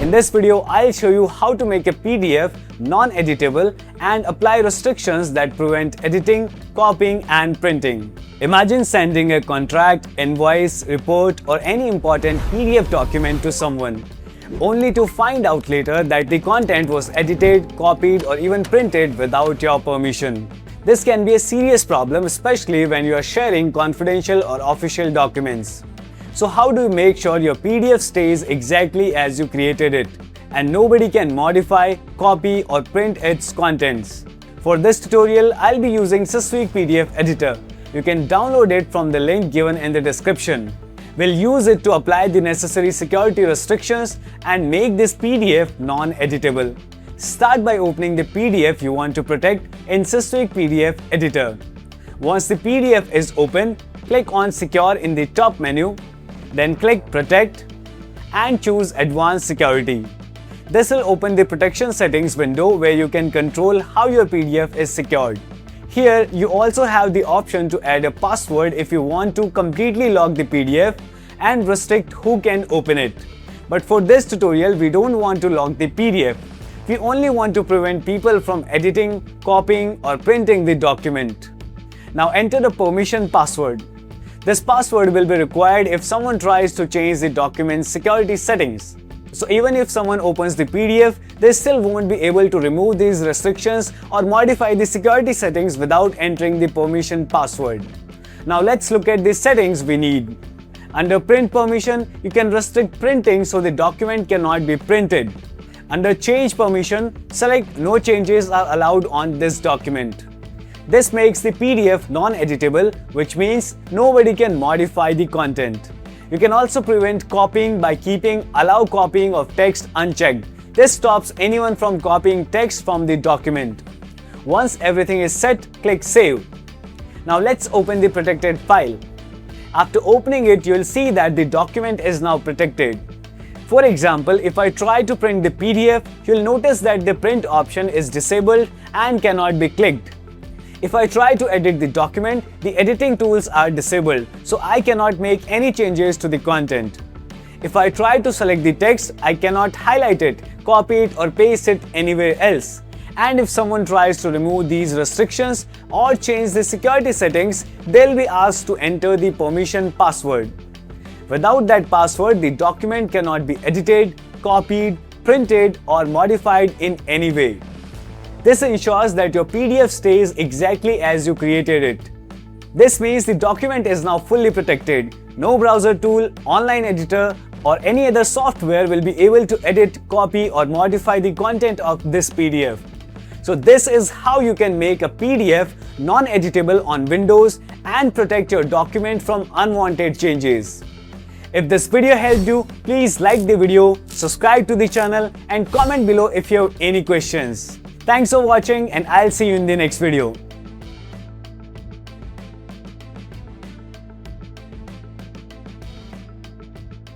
In this video, I'll show you how to make a PDF non-editable and apply restrictions that prevent editing, copying and printing. Imagine sending a contract, invoice, report or any important PDF document to someone, only to find out later that the content was edited, copied or even printed without your permission. This can be a serious problem, especially when you are sharing confidential or official documents. So how do you make sure your PDF stays exactly as you created it and nobody can modify, copy or print its contents? For this tutorial, I'll be using Systweak PDF Editor. You can download it from the link given in the description. We'll use it to apply the necessary security restrictions and make this PDF non-editable. Start by opening the PDF you want to protect in Systweak PDF Editor. Once the PDF is open, click on Secure in the top menu, then click Protect and choose Advanced Security. This will open the protection settings window where you can control how your PDF is secured. Here, you also have the option to add a password if you want to completely lock the PDF and restrict who can open it. But for this tutorial, we don't want to lock the PDF. We only want to prevent people from editing, copying or printing the document. Now enter the permission password. This password will be required if someone tries to change the document's security settings. So even if someone opens the PDF, they still won't be able to remove these restrictions or modify the security settings without entering the permission password. Now let's look at the settings we need. Under print permission, you can restrict printing so the document cannot be printed. Under change permission, select no changes are allowed on this document. This makes the PDF non-editable, which means nobody can modify the content. You can also prevent copying by keeping Allow Copying of Text unchecked. This stops anyone from copying text from the document. Once everything is set, click Save. Now let's open the protected file. After opening it, you'll see that the document is now protected. For example, if I try to print the PDF, you'll notice that the print option is disabled and cannot be clicked. If I try to edit the document, the editing tools are disabled, so I cannot make any changes to the content. If I try to select the text, I cannot highlight it, copy it or paste it anywhere else. And if someone tries to remove these restrictions or change the security settings, they'll be asked to enter the permission password. Without that password, the document cannot be edited, copied, printed or modified in any way. This ensures that your PDF stays exactly as you created it. This means the document is now fully protected. No browser tool, online editor, or any other software will be able to edit, copy, or modify the content of this PDF. So this is how you can make a PDF non-editable on Windows and protect your document from unwanted changes. If this video helped you, please like the video, subscribe to the channel, and comment below if you have any questions. Thanks for watching and I'll see you in the next video.